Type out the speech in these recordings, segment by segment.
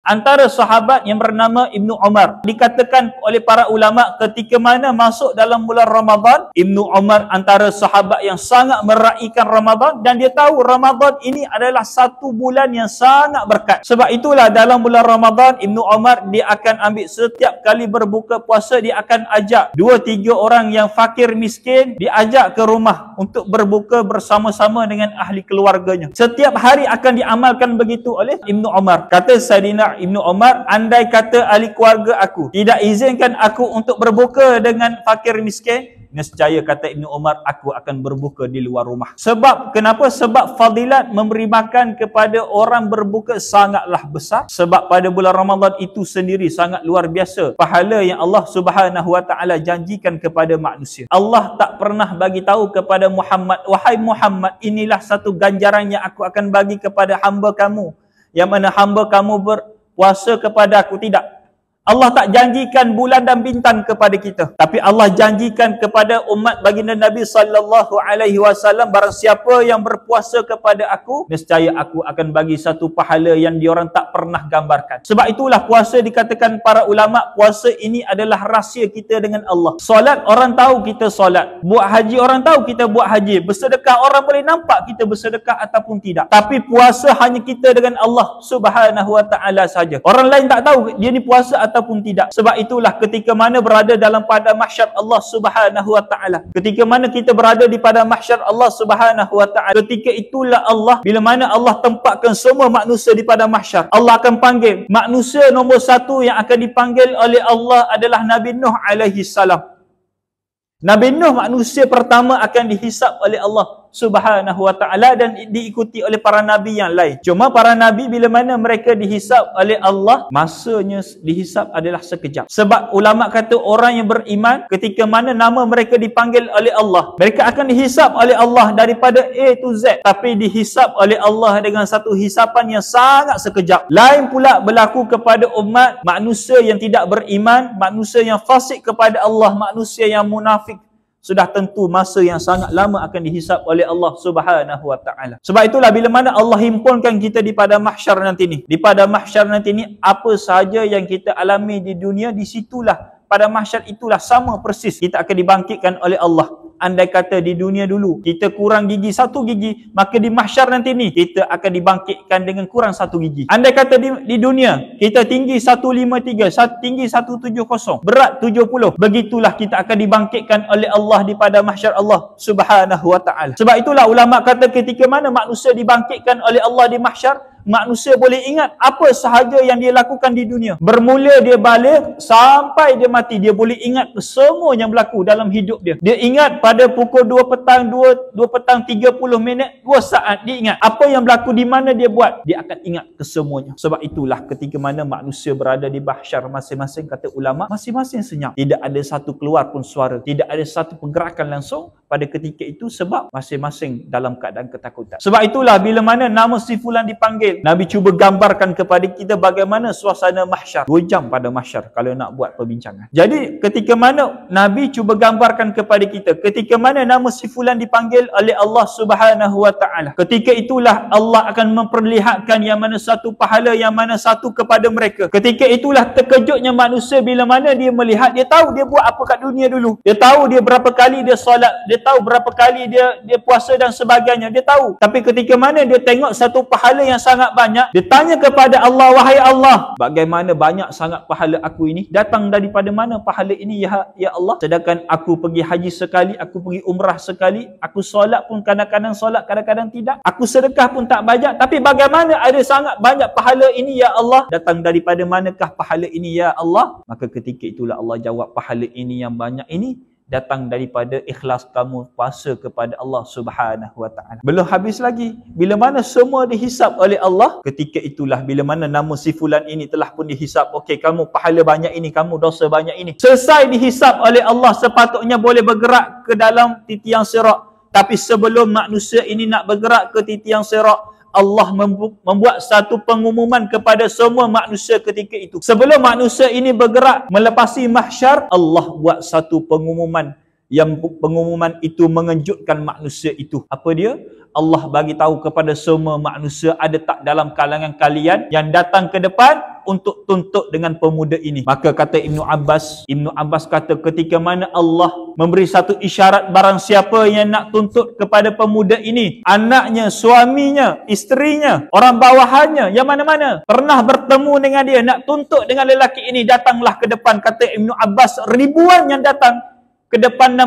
Antara sahabat yang bernama Ibnu Umar. Dikatakan oleh para ulama ketika mana masuk dalam bulan Ramadan, Ibnu Umar antara sahabat yang sangat meraihkan Ramadan dan dia tahu Ramadan ini adalah satu bulan yang sangat berkat. Sebab itulah dalam bulan Ramadan Ibnu Umar dia akan ambil setiap kali berbuka puasa dia akan ajak 2-3 orang yang fakir miskin diajak ke rumah untuk berbuka bersama-sama dengan ahli keluarganya. Setiap hari akan diamalkan begitu oleh Ibnu Umar. Kata Saidina Ibnu Umar, andai kata ahli keluarga aku tidak izinkan aku untuk berbuka dengan fakir miskin, nescaya kata Ibnu Umar aku akan berbuka di luar rumah. Sebab kenapa? Sebab fadilat memberi makan kepada orang berbuka sangatlah besar. Sebab pada bulan Ramadan itu sendiri sangat luar biasa pahala yang Allah Subhanahu wa taala janjikan kepada manusia. Allah tak pernah bagi tahu kepada Muhammad, wahai Muhammad, inilah satu ganjaran yang aku akan bagi kepada hamba kamu, yang mana hamba kamu berpuasa kepada aku. Tidak. Allah tak janjikan bulan dan bintang kepada kita, tapi Allah janjikan kepada umat baginda Nabi sallallahu alaihi wasallam, barang siapa yang berpuasa kepada aku, nescaya aku akan bagi satu pahala yang diorang tak pernah gambarkan. Sebab itulah puasa dikatakan para ulama, puasa ini adalah rahsia kita dengan Allah. Solat orang tahu kita solat, buat haji orang tahu kita buat haji, bersedekah orang boleh nampak kita bersedekah ataupun tidak. Tapi puasa hanya kita dengan Allah Subhanahu wa taala saja. Orang lain tak tahu dia ni puasa ataupun tidak. Sebab itulah ketika mana berada dalam padang mahsyar Allah Subhanahu wa taala, ketika mana kita berada di padang mahsyar Allah Subhanahu wa taala, ketika itulah Allah, bila mana Allah tempatkan semua manusia di padang mahsyar, Allah akan panggil manusia nombor satu yang akan dipanggil oleh Allah adalah Nabi Nuh alaihi salam. Nabi Nuh manusia pertama akan dihisap oleh Allah Subhanahu wa taala dan diikuti oleh para nabi yang lain. Cuma para nabi bila mana mereka dihisap oleh Allah, masanya dihisap adalah sekejap. Sebab ulama kata orang yang beriman ketika mana nama mereka dipanggil oleh Allah, mereka akan dihisap oleh Allah daripada A to Z, tapi dihisap oleh Allah dengan satu hisapan yang sangat sekejap. Lain pula berlaku kepada umat manusia yang tidak beriman, manusia yang fasik kepada Allah, manusia yang munafik. Sudah tentu masa yang sangat lama akan dihisap oleh Allah Subhanahu wa taala. Sebab itulah bila mana Allah himpunkan kita di padang mahsyar nanti ni, di padang mahsyar nanti ni, apa sahaja yang kita alami di dunia, di situlah pada mahsyar itulah sama persis kita akan dibangkitkan oleh Allah. Andai kata di dunia dulu kita kurang gigi 1 gigi, maka di mahsyar nanti ni kita akan dibangkitkan dengan kurang 1 gigi. Andai kata di dunia kita tinggi 153, tinggi 170, berat 70, begitulah kita akan dibangkitkan oleh Allah di pada mahsyar Allah Subhanahu wa taala. Sebab itulah ulama kata ketika mana manusia dibangkitkan oleh Allah di mahsyar, manusia boleh ingat apa sahaja yang dia lakukan di dunia. Bermula dia balik sampai dia mati, dia boleh ingat semua yang berlaku dalam hidup dia. Dia ingat pada pukul 2 petang, 2 petang 30 minit, 2 saat, dia ingat apa yang berlaku, di mana dia buat, dia akan ingat kesemuanya. Sebab itulah ketika mana manusia berada di mahsyar masing-masing, kata ulama, masing-masing senyap. Tidak ada satu keluar pun suara, tidak ada satu pergerakan langsung pada ketika itu, sebab masing-masing dalam keadaan ketakutan. Sebab itulah bila mana nama si fulan dipanggil, Nabi cuba gambarkan kepada kita bagaimana suasana mahsyar. 2 jam pada mahsyar kalau nak buat perbincangan. Jadi ketika mana Nabi cuba gambarkan kepada kita, ketika mana nama si fulan dipanggil oleh Allah Subhanahu wa taala, ketika itulah Allah akan memperlihatkan yang mana satu pahala, yang mana satu kepada mereka. Ketika itulah terkejutnya manusia bila mana dia melihat, dia tahu dia buat apa kat dunia dulu. Dia tahu dia berapa kali dia solat, dia tahu berapa kali dia puasa dan sebagainya, dia tahu. Tapi ketika mana dia tengok satu pahala yang sangat banyak, dia tanya kepada Allah, wahai Allah, bagaimana banyak sangat pahala aku ini? Datang daripada mana pahala ini ya Allah? Sedangkan aku pergi haji sekali, aku pergi umrah sekali, aku solat pun kadang-kadang solat, kadang-kadang tidak. Aku sedekah pun tak banyak, tapi bagaimana ada sangat banyak pahala ini ya Allah? Datang daripada manakah pahala ini ya Allah? Maka ketika itulah Allah jawab, pahala ini yang banyak ini datang daripada ikhlas kamu puasa kepada Allah Subhanahu wa taala. Belum habis lagi, bila mana semua dihisap oleh Allah, ketika itulah bila mana nama si fulan ini telah pun dihisap, okey kamu pahala banyak ini, kamu dosa banyak ini. Selesai dihisap oleh Allah, sepatutnya boleh bergerak ke dalam titian sirat. Tapi sebelum manusia ini nak bergerak ke titian sirat, Allah membuat satu pengumuman kepada semua manusia ketika itu. Sebelum manusia ini bergerak melepasi mahsyar, Allah buat satu pengumuman, yang pengumuman itu mengejutkan manusia itu. Apa dia? Allah bagi tahu kepada semua manusia, ada tak dalam kalangan kalian yang datang ke depan cepat untuk tuntut dengan pemuda ini. Maka kata Ibnu Abbas kata ketika mana Allah memberi satu isyarat, barang siapa yang nak tuntut kepada pemuda ini, anaknya, suaminya, isterinya, orang bawahannya, yang mana-mana pernah bertemu dengan dia, nak tuntut dengan lelaki ini, datanglah ke depan. Kata Ibnu Abbas, ribuan yang datang ke depan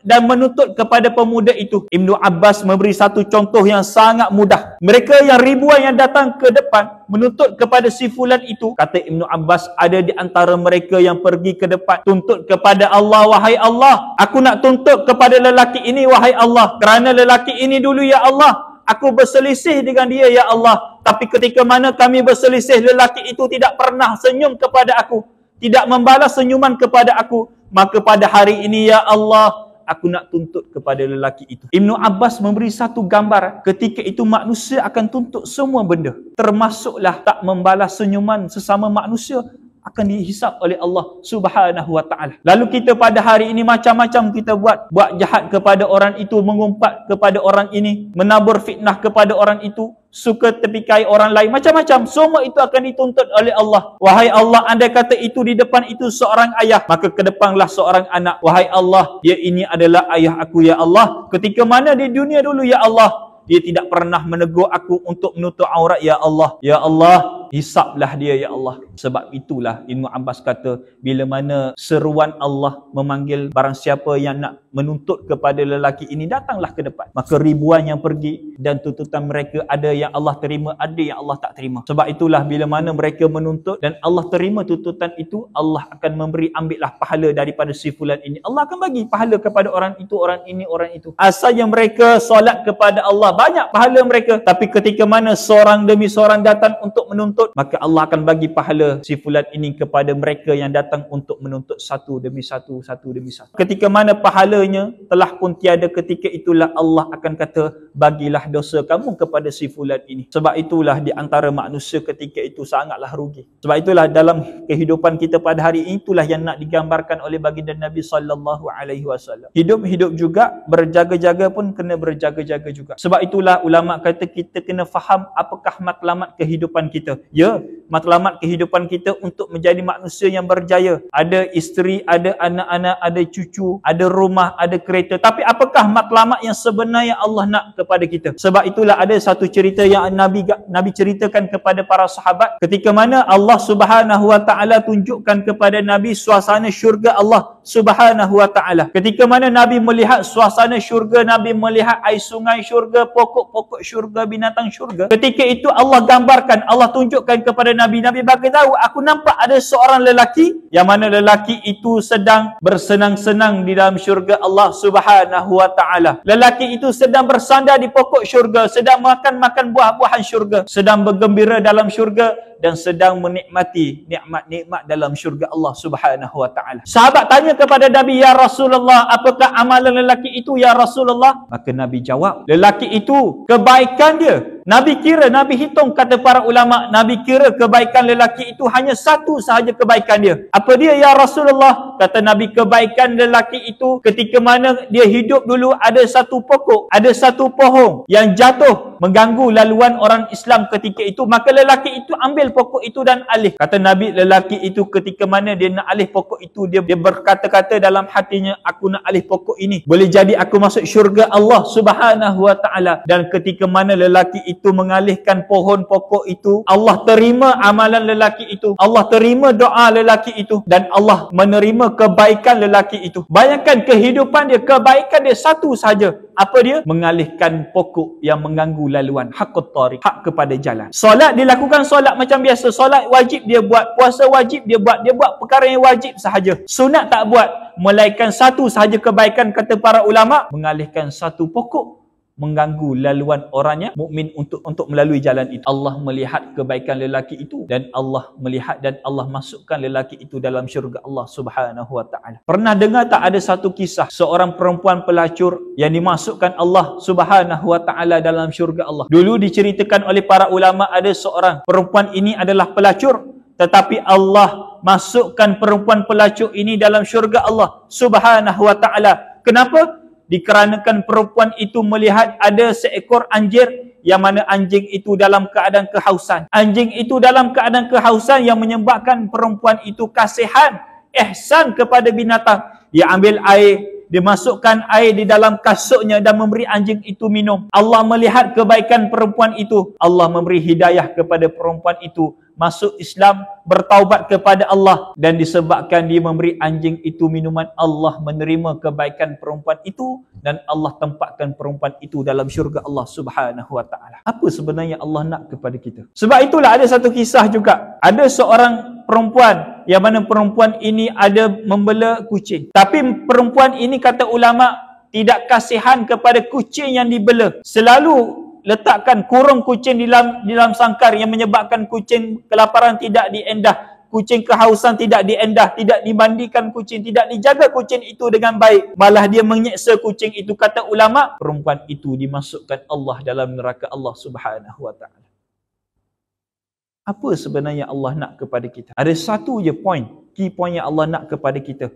dan menuntut kepada pemuda itu. Ibnu Abbas memberi satu contoh yang sangat mudah. Mereka yang ribuan yang datang ke depan menuntut kepada si fulan itu, kata Ibnu Abbas, ada di antara mereka yang pergi ke depan tuntut kepada Allah, wahai Allah, aku nak tuntut kepada lelaki ini, wahai Allah, kerana lelaki ini dulu ya Allah, aku berselisih dengan dia ya Allah, tapi ketika mana kami berselisih, lelaki itu tidak pernah senyum kepada aku, tidak membalas senyuman kepada aku, maka pada hari ini ya Allah, aku nak tuntut kepada lelaki itu. Ibnu Abbas memberi satu gambar, ketika itu manusia akan tuntut semua benda, termasuklah tak membalas senyuman sesama manusia, akan dihisap oleh Allah Subhanahu wa taala. Lalu kita pada hari ini macam-macam kita buat jahat kepada orang itu, mengumpat kepada orang ini, menabur fitnah kepada orang itu, suka tepikai orang lain, macam-macam, semua itu akan dituntut oleh Allah. Wahai Allah, andai kata itu di depan itu seorang ayah, maka ke depanlah seorang anak. Wahai Allah, dia ini adalah ayah aku ya Allah, ketika mana di dunia dulu ya Allah, dia tidak pernah menegur aku untuk menutup aurat ya Allah. Ya Allah, hisaplah dia ya Allah. Sebab itulah Ibnu Abbas kata, bila mana seruan Allah memanggil barang siapa yang nak menuntut kepada lelaki ini, datanglah ke depan. Maka ribuan yang pergi dan tuntutan mereka ada yang Allah terima, ada yang Allah tak terima. Sebab itulah bila mana mereka menuntut dan Allah terima tuntutan itu, Allah akan memberi, ambillah pahala daripada si fulan ini. Allah akan bagi pahala kepada orang itu, orang ini, orang itu. Asalnya mereka solat kepada Allah, banyak pahala mereka. Tapi ketika mana seorang demi seorang datang untuk menuntut, maka Allah akan bagi pahala si fulan ini kepada mereka yang datang untuk menuntut satu demi satu, satu demi satu. Ketika mana pahalanya telah pun tiada, ketika itulah Allah akan kata, bagilah dosa kamu kepada si fulan ini. Sebab itulah di antara manusia ketika itu sangatlah rugi. Sebab itulah dalam kehidupan kita pada hari ini, itulah yang nak digambarkan oleh baginda Nabi SAW. Hidup juga, berjaga-jaga pun kena berjaga-jaga juga. Sebab itulah ulama kata kita kena faham apakah matlamat kehidupan kita. Ya, matlamat kehidupan kita untuk menjadi manusia yang berjaya. Ada isteri, ada anak-anak, ada cucu, ada rumah, ada kereta. Tapi apakah matlamat yang sebenarnya Allah nak kepada kita? Sebab itulah ada satu cerita yang Nabi ceritakan kepada para sahabat, ketika mana Allah Subhanahu wa taala tunjukkan kepada Nabi suasana syurga Allah Subhanahu wa taala. Ketika mana Nabi melihat suasana syurga, Nabi melihat air sungai syurga, pokok-pokok syurga, binatang syurga. Ketika itu Allah gambarkan, Allah tunjukkan kepada Nabi. Nabi bagi tahu, aku nampak ada seorang lelaki, yang mana lelaki itu sedang bersenang-senang di dalam syurga Allah Subhanahu wa taala. Lelaki itu sedang bersandar di pokok syurga, sedang makan buah-buahan syurga, sedang bergembira dalam syurga, dan sedang menikmati nikmat-nikmat dalam syurga Allah Subhanahu wa taala. Sahabat tanya kepada Nabi, ya Rasulullah, apakah amalan lelaki itu ya Rasulullah? Maka Nabi jawab, lelaki itu kebaikan dia, Nabi kira, Nabi hitung, kata para ulama, Nabi kira kebaikan lelaki itu hanya satu sahaja kebaikan dia. Apa dia ya Rasulullah? Kata Nabi, kebaikan lelaki itu ketika mana dia hidup dulu, ada satu pokok, ada satu pohon yang jatuh mengganggu laluan orang Islam ketika itu, maka lelaki itu ambil pokok itu dan alih. Kata Nabi, lelaki itu ketika mana dia nak alih pokok itu, dia berkata-kata dalam hatinya, aku nak alih pokok ini, boleh jadi aku masuk syurga Allah Subhanahu wa taala. Dan ketika mana lelaki itu mengalihkan pohon pokok itu, Allah terima amalan lelaki itu, Allah terima doa lelaki itu, dan Allah menerima kebaikan lelaki itu. Bayangkan kehidupan dia, kebaikan dia satu saja. Apa dia? Mengalihkan pokok yang mengganggu laluan, hakut tariq, hak kepada jalan. Solat dilakukan, solat macam biasa, solat wajib dia buat, puasa wajib dia buat perkara yang wajib sahaja. Sunat tak buat, melainkan satu sahaja kebaikan, kata para ulama, mengalihkan satu pokok mengganggu laluan orangnya mukmin untuk melalui jalan itu. Allah melihat kebaikan lelaki itu, dan Allah melihat dan Allah masukkan lelaki itu dalam syurga Allah Subhanahu wa taala. Pernah dengar tak ada satu kisah seorang perempuan pelacur yang dimasukkan Allah Subhanahu wa taala dalam syurga Allah? Dulu diceritakan oleh para ulama, ada seorang perempuan ini adalah pelacur, tetapi Allah masukkan perempuan pelacur ini dalam syurga Allah Subhanahu wa taala. Kenapa? dikarenakan perempuan itu melihat ada seekor anjing yang mana anjing itu dalam keadaan kehausan. Anjing itu dalam keadaan kehausan yang menyebabkan perempuan itu kasihan, ihsan kepada binatang. Dia ambil air, dia masukkan air di dalam kasutnya dan memberi anjing itu minum. Allah melihat kebaikan perempuan itu. Allah memberi hidayah kepada perempuan itu masuk Islam, bertaubat kepada Allah, dan disebabkan dia memberi anjing itu minuman, Allah menerima kebaikan perempuan itu dan Allah tempatkan perempuan itu dalam syurga Allah Subhanahu wa taala. Apa sebenarnya Allah nak kepada kita? Sebab itulah ada satu kisah juga. Ada seorang perempuan yang mana perempuan ini ada membela kucing. Tapi perempuan ini kata ulama tidak kasihan kepada kucing yang dibela. Selalu letakkan kurung kucing di dalam sangkar yang menyebabkan kucing kelaparan tidak diendah, kucing kehausan tidak diendah, tidak dimandikan kucing, tidak dijaga kucing itu dengan baik, malah dia menyeksa kucing itu. Kata ulama, perempuan itu dimasukkan Allah dalam neraka Allah Subhanahu wa taala. Apa sebenarnya Allah nak kepada kita? Ada satu je key point yang Allah nak kepada kita.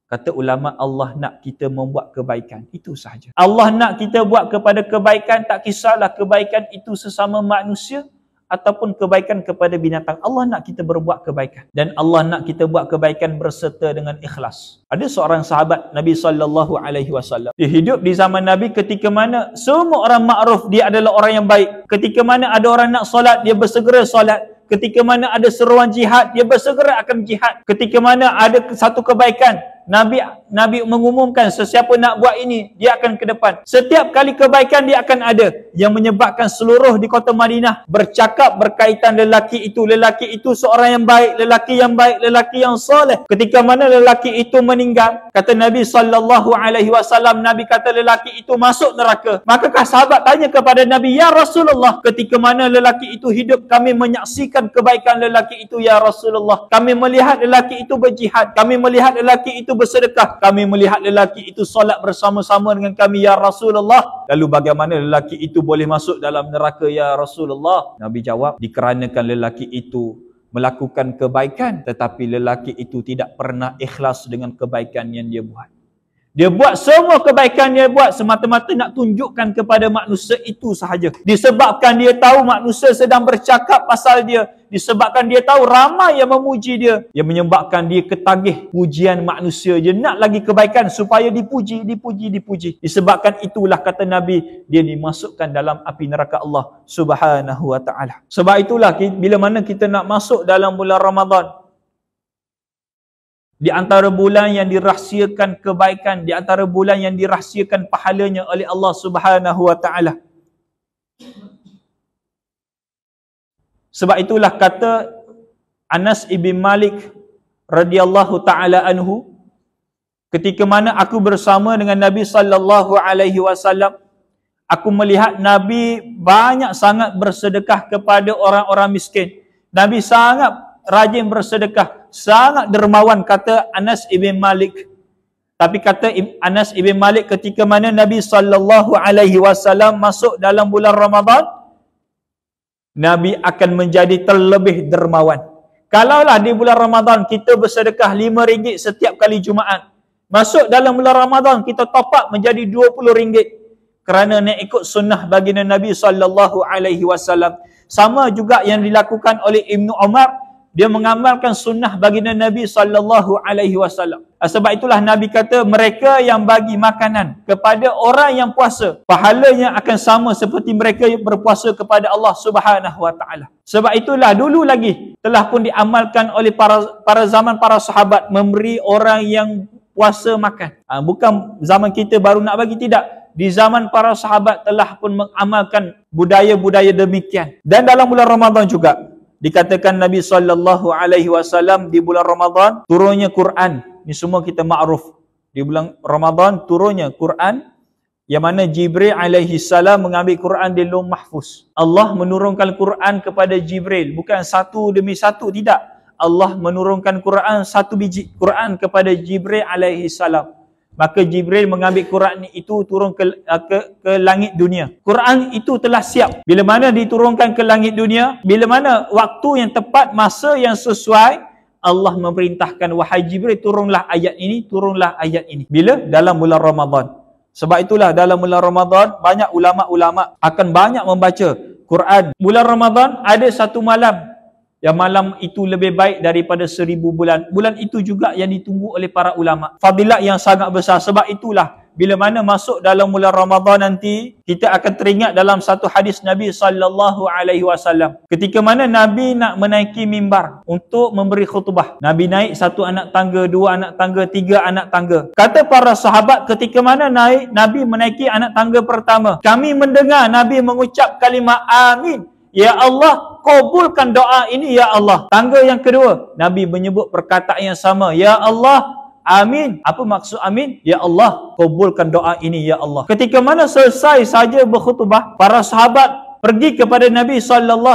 Kata ulama, Allah nak kita membuat kebaikan. Itu sahaja. Allah nak kita buat kepada kebaikan, tak kisahlah kebaikan itu sesama manusia ataupun kebaikan kepada binatang. Allah nak kita berbuat kebaikan. Dan Allah nak kita buat kebaikan berserta dengan ikhlas. Ada seorang sahabat Nabi SAW. Dia hidup di zaman Nabi ketika mana semua orang makruf dia adalah orang yang baik. Ketika mana ada orang nak solat, dia bersegera solat. Ketika mana ada seruan jihad, dia bersegera akan jihad. Ketika mana ada satu kebaikan, Nabi mengumumkan sesiapa nak buat ini, dia akan ke depan. Setiap kali kebaikan dia akan ada, yang menyebabkan seluruh di kota Madinah bercakap berkaitan lelaki itu seorang yang baik, lelaki yang soleh. Ketika mana lelaki itu meninggal, kata Nabi SAW, Nabi kata lelaki itu masuk neraka. Makakah sahabat tanya kepada Nabi, ya Rasulullah, ketika mana lelaki itu hidup, kami menyaksikan kebaikan lelaki itu, ya Rasulullah. Kami melihat lelaki itu berjihad, kami melihat lelaki itu bersedekah, kami melihat lelaki itu solat bersama-sama dengan kami, ya Rasulullah. Lalu bagaimana lelaki itu boleh masuk dalam neraka, ya Rasulullah? Nabi jawab, dikarenakan lelaki itu melakukan kebaikan tetapi lelaki itu tidak pernah ikhlas dengan kebaikan yang dia buat. Dia buat semua kebaikan dia buat semata-mata nak tunjukkan kepada manusia itu sahaja. Disebabkan dia tahu manusia sedang bercakap pasal dia. Disebabkan dia tahu ramai yang memuji dia. Yang menyebabkan dia ketagih pujian manusia. Dia nak lagi kebaikan supaya dipuji. Disebabkan itulah kata Nabi, dia dimasukkan dalam api neraka Allah Subhanahu wa ta'ala. Sebab itulah bila mana kita nak masuk dalam bulan Ramadan, di antara bulan yang dirahsiakan kebaikan, di antara bulan yang dirahsiakan pahalanya oleh Allah Subhanahu wa taala. Sebab itulah kata Anas ibn Malik radhiyallahu taala anhu, ketika mana aku bersama dengan Nabi sallallahu alaihi wasallam, aku melihat Nabi banyak sangat bersedekah kepada orang-orang miskin. Nabi sangat rajin bersedekah, sangat dermawan, kata Anas ibn Malik. Tapi kata Anas ibn Malik, ketika mana Nabi sallallahu alaihi wasallam masuk dalam bulan Ramadan, Nabi akan menjadi terlebih dermawan. Kalaulah di bulan Ramadan kita bersedekah RM5 setiap kali Jumaat, masuk dalam bulan Ramadan kita top up menjadi RM20, kerana nak ikut sunnah baginda Nabi sallallahu alaihi wasallam. Sama juga yang dilakukan oleh Ibnu Umar, dia mengamalkan sunnah baginda Nabi sallallahu alaihi wasallam. Sebab itulah Nabi kata, mereka yang bagi makanan kepada orang yang puasa, pahalanya akan sama seperti mereka yang berpuasa kepada Allah Subhanahu wa taala. Sebab itulah dulu lagi telah pun diamalkan oleh para zaman para sahabat, memberi orang yang puasa makan. Bukan zaman kita baru nak bagi, tidak. Di zaman para sahabat telah pun mengamalkan budaya-budaya demikian. Dan dalam bulan Ramadan juga dikatakan Nabi sallallahu alaihi wasallam di bulan Ramadan turunnya Quran. Ini semua kita makruf. Di bulan Ramadan turunnya Quran, yang mana Jibril alaihi salam mengambil Quran di Lauh Mahfuz. Allah menurunkan Quran kepada Jibril, bukan satu demi satu, tidak. Allah menurunkan Quran satu biji Quran kepada Jibril alaihi salam. Maka Jibril mengambil Quran itu turun ke langit dunia. Quran itu telah siap. Bila mana diturunkan ke langit dunia, bila mana waktu yang tepat, masa yang sesuai, Allah memerintahkan, wahai Jibril, turunlah ayat ini, turunlah ayat ini. Bila? Dalam bulan Ramadan. Sebab itulah dalam bulan Ramadan banyak ulama-ulama akan banyak membaca Quran. Bulan Ramadan ada satu malam yang malam itu lebih baik daripada 1000 bulan. Bulan itu juga yang ditunggu oleh para ulama. Fadilat yang sangat besar. Sebab itulah bila mana masuk dalam bulan Ramadan nanti, kita akan teringat dalam satu hadis Nabi SAW. Ketika mana Nabi nak menaiki mimbar untuk memberi khutbah. Nabi naik 1 anak tangga, 2 anak tangga, 3 anak tangga. Kata para sahabat ketika mana Nabi menaiki anak tangga pertama, kami mendengar Nabi mengucap kalimah amin. Ya Allah, kabulkan doa ini ya Allah. Tangga yang kedua, Nabi menyebut perkataan yang sama. Ya Allah, amin. Apa maksud amin? Ya Allah, kabulkan doa ini ya Allah. Ketika mana selesai saja berkhutbah, para sahabat pergi kepada Nabi SAW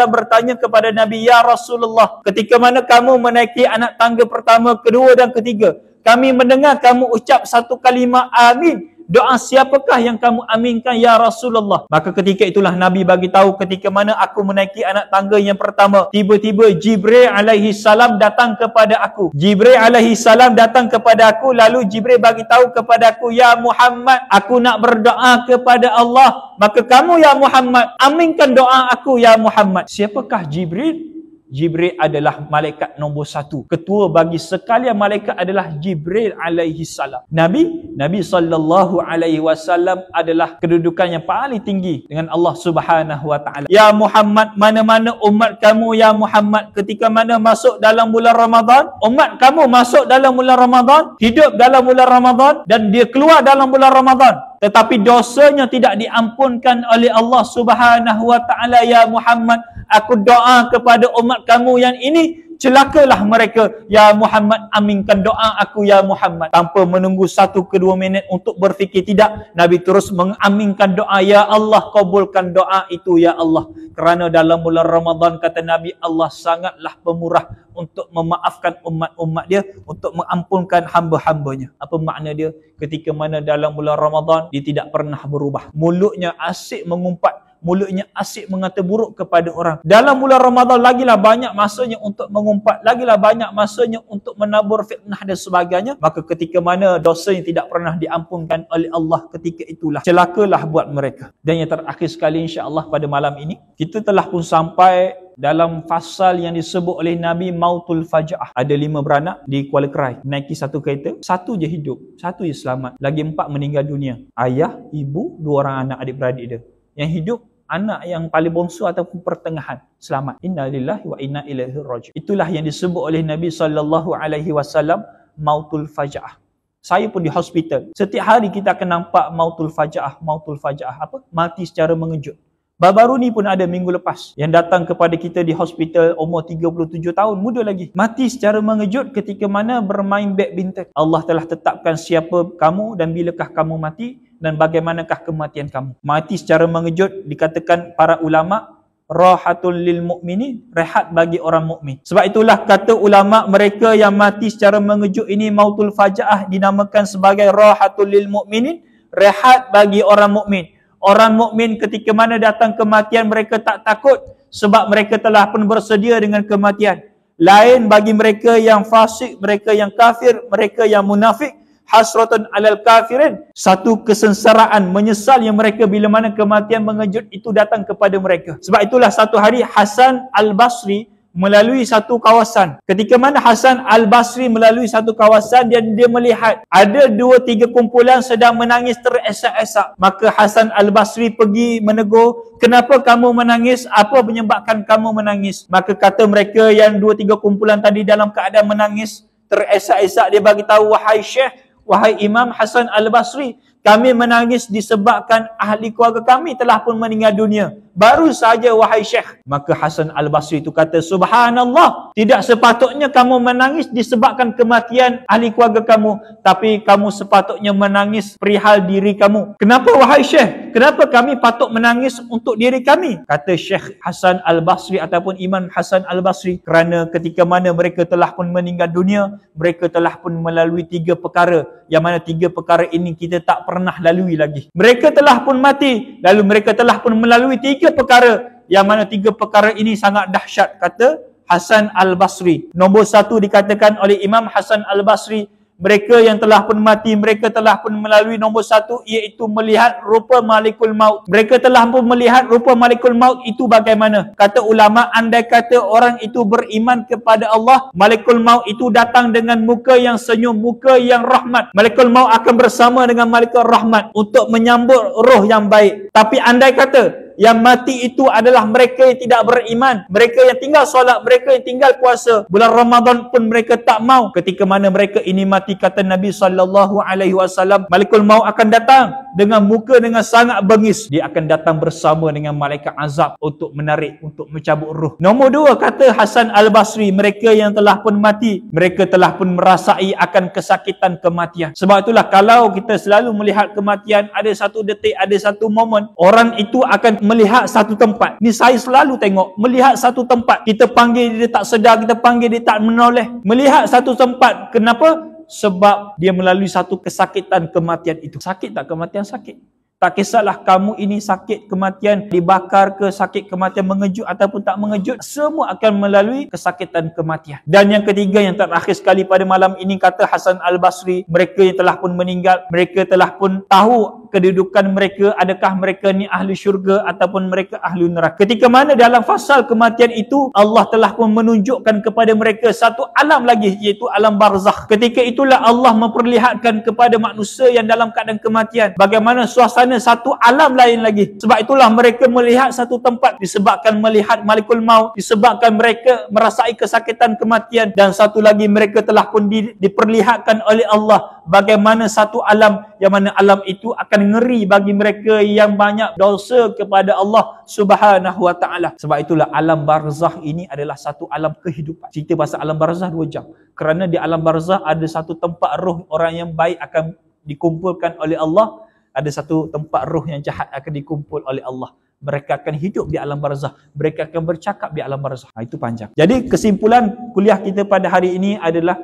bertanya kepada Nabi, ya Rasulullah, ketika mana kamu menaiki anak tangga pertama, kedua dan ketiga, kami mendengar kamu ucap satu kalimah amin. Doa siapakah yang kamu aminkan ya Rasulullah? Maka ketika itulah Nabi bagi tahu ketika mana aku menaiki anak tangga yang pertama, tiba-tiba Jibril alaihi salam datang kepada aku. Jibril alaihi salam datang kepada aku, lalu Jibril bagi tahu kepada aku, ya Muhammad, aku nak berdoa kepada Allah. Maka kamu ya Muhammad, aminkan doa aku ya Muhammad. Siapakah Jibril? Jibril adalah malaikat nombor 1. Ketua bagi sekalian malaikat adalah Jibril alaihi salam. Nabi SAW adalah kedudukan yang paling tinggi dengan Allah Subhanahu wa taala. Ya Muhammad, mana-mana umat kamu ya Muhammad ketika mana masuk dalam bulan Ramadan, umat kamu masuk dalam bulan Ramadan, hidup dalam bulan Ramadan dan dia keluar dalam bulan Ramadan, tetapi dosanya tidak diampunkan oleh Allah Subhanahu wa taala. Ya Muhammad, aku doa kepada umat kamu yang ini, celakalah mereka. Ya Muhammad, aminkan doa aku ya Muhammad. Tanpa menunggu 1 ke 2 minit untuk berfikir, tidak. Nabi terus mengaminkan doa, ya Allah, kabulkan doa itu ya Allah. Kerana dalam bulan Ramadan, kata Nabi, Allah sangatlah pemurah untuk memaafkan umat-umat dia, untuk mengampunkan hamba-hambanya. Apa makna dia? Ketika mana dalam bulan Ramadan, dia tidak pernah berubah. Mulutnya asyik mengumpat, mulutnya asyik mengata buruk kepada orang. Dalam bulan Ramadan lagilah banyak masanya untuk mengumpat, lagilah banyak masanya untuk menabur fitnah dan sebagainya. Maka ketika mana dosa yang tidak pernah diampunkan oleh Allah, ketika itulah celakalah buat mereka. Dan yang terakhir sekali, insya-Allah pada malam ini kita telah pun sampai dalam fasal yang disebut oleh Nabi Mautul Faja'ah. Ada 5 beranak di Kuala Kerai, naiki 1 kereta, 1 je hidup, 1 je selamat, lagi 4 meninggal dunia. Ayah, ibu, 2 orang anak adik-beradik dia. Yang hidup anak yang paling bongsu ataupun pertengahan selamat. Innalillahi wa inna ilaihi raji'un. Itulah yang disebut oleh Nabi SAW Mautul Faja'ah. Saya pun di hospital. Setiap hari kita akan nampak Mautul Faja'ah. Mautul Faja'ah apa? Mati secara mengejut. Baru-baru ni pun ada minggu lepas yang datang kepada kita di hospital, umur 37 tahun, muda lagi. Mati secara mengejut ketika mana bermain badminton. Allah telah tetapkan siapa kamu dan bilakah kamu mati dan bagaimanakah kematian kamu. Mati secara mengejut dikatakan para ulama rahatul lil mu'minin, rehat bagi orang mukmin. Sebab itulah kata ulama, mereka yang mati secara mengejut ini Mautul Faja'ah dinamakan sebagai rahatul lil mu'minin, rehat bagi orang mukmin. Orang mukmin ketika mana datang kematian, mereka tak takut sebab mereka telah pun bersedia dengan kematian. Lain bagi mereka yang fasik, mereka yang kafir, mereka yang munafik, hasratun alal kafirin, satu kesengsaraan, menyesal yang mereka bila mana kematian mengejut itu datang kepada mereka. Sebab itulah satu hari Hasan Al-Basri melalui satu kawasan. Ketika mana Hasan Al-Basri melalui satu kawasan, dia melihat ada 2-3 kumpulan sedang menangis teresak-esak. Maka Hasan Al-Basri pergi menegur, kenapa kamu menangis? Apa menyebabkan kamu menangis? Maka kata mereka yang 2-3 kumpulan tadi dalam keadaan menangis teresak-esak, dia bagi tahu, wahai Syekh, wahai Imam Hasan Al-Basri, kami menangis disebabkan ahli keluarga kami telah pun meninggal dunia. Baru saja wahai Syekh. Maka Hasan Al-Basri itu kata, subhanallah, tidak sepatutnya kamu menangis disebabkan kematian ahli keluarga kamu, tapi kamu sepatutnya menangis perihal diri kamu. Kenapa wahai Syekh? Kenapa kami patut menangis untuk diri kami? Kata Syekh Hasan Al-Basri ataupun Imam Hasan Al-Basri, kerana ketika mana mereka telah pun meninggal dunia, mereka telah pun melalui 3 perkara, yang mana 3 perkara ini kita tak pernah lalui lagi. Mereka telah pun mati, lalu mereka telah pun melalui 3 perkara, yang mana 3 perkara ini sangat dahsyat, kata Hasan Al-Basri. Nombor 1 dikatakan oleh Imam Hasan Al-Basri, Mereka yang telah pun mati, mereka telah pun melalui nombor satu, iaitu melihat rupa Malikul Maut. Mereka telah pun melihat rupa Malikul Maut itu bagaimana. Kata ulama, andai kata orang itu beriman kepada Allah, Malikul Maut itu datang dengan muka yang senyum, muka yang rahmat. Malikul Maut akan bersama dengan Malikul Rahmat untuk menyambut roh yang baik. Tapi andai kata yang mati itu adalah mereka yang tidak beriman, mereka yang tinggal solat, mereka yang tinggal puasa, bulan Ramadan pun mereka tak mau. Ketika mana mereka ini mati, kata Nabi SAW, Malikul Maut akan datang dengan muka dengan sangat bengis. Dia akan datang bersama dengan malaikat azab untuk menarik, untuk mencabut roh. Nombor dua, kata Hasan Al-Basri, mereka yang telah pun mati, mereka telah pun merasai akan kesakitan kematian. Sebab itulah kalau kita selalu melihat kematian, ada satu detik, ada satu momen, orang itu akan melihat satu tempat. Ni saya selalu tengok, melihat satu tempat, kita panggil dia tak sedar, kita panggil dia tak menoleh. Melihat satu tempat, kenapa? Sebab dia melalui satu kesakitan kematian itu. Sakit tak kematian? Sakit. Tak kisahlah kamu ini sakit kematian, dibakar ke, sakit kematian mengejut ataupun tak mengejut, semua akan melalui kesakitan kematian. Dan yang ketiga, yang terakhir sekali pada malam ini, kata Hasan Al-Basri, mereka yang telah pun meninggal, mereka telah pun tahu kedudukan mereka, adakah mereka ni ahli syurga ataupun mereka ahli neraka. Ketika mana dalam fasal kematian itu, Allah telah pun menunjukkan kepada mereka satu alam lagi, iaitu alam barzakh. Ketika itulah Allah memperlihatkan kepada manusia yang dalam keadaan kematian, bagaimana suasana satu alam lain lagi. Sebab itulah mereka melihat satu tempat, disebabkan melihat Malikul Maut, disebabkan mereka merasai kesakitan kematian, dan satu lagi mereka telah pun diperlihatkan oleh Allah bagaimana satu alam, yang mana alam itu akan ngeri bagi mereka yang banyak dosa kepada Allah Subhanahu wa taala. Sebab itulah alam barzakh ini adalah satu alam kehidupan. Cerita pasal alam barzakh 2 jam. Kerana di alam barzakh ada satu tempat roh orang yang baik akan dikumpulkan oleh Allah, ada satu tempat roh yang jahat akan dikumpul oleh Allah. Mereka akan hidup di alam barzakh, mereka akan bercakap di alam barzakh. Itu panjang. Jadi kesimpulan kuliah kita pada hari ini adalah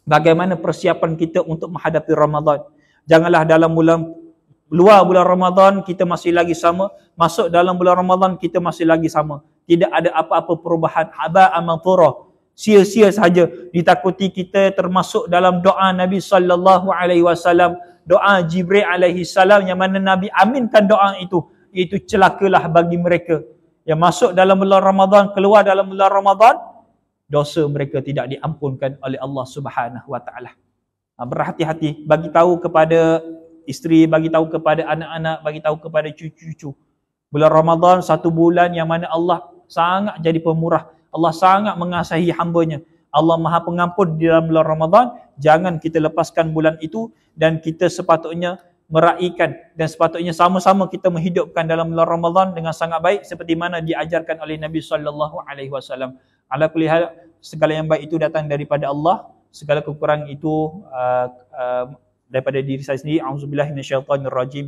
bagaimana persiapan kita untuk menghadapi Ramadan. Janganlah dalam luar bulan Ramadan kita masih lagi sama, masuk dalam bulan Ramadan kita masih lagi sama. Tidak ada apa-apa perubahan, haba'an manthura. Sia-sia saja. Ditakuti kita termasuk dalam doa Nabi SAW, doa Jibril alaihi salam, yang mana Nabi aminkan doa itu, iaitu celakalah bagi mereka yang masuk dalam bulan Ramadan, keluar dalam bulan Ramadan, dosa mereka tidak diampunkan oleh Allah Subhanahu wa taala. Berhati-hati, bagi tahu kepada isteri, bagi tahu kepada anak-anak, bagi tahu kepada cucu-cucu. Bulan Ramadan satu bulan yang mana Allah sangat jadi pemurah, Allah sangat mengasihi hamba-Nya. Allah Maha Pengampun di dalam bulan Ramadan. Jangan kita lepaskan bulan itu, dan kita sepatutnya meraihkan, dan sepatutnya sama-sama kita menghidupkan dalam bulan Ramadan dengan sangat baik seperti mana diajarkan oleh Nabi SAW. Ala kulli hal, segala yang baik itu datang daripada Allah, segala kekurangan itu daripada diri saya sendiri. Auzubillahi minasyaitonirrajim.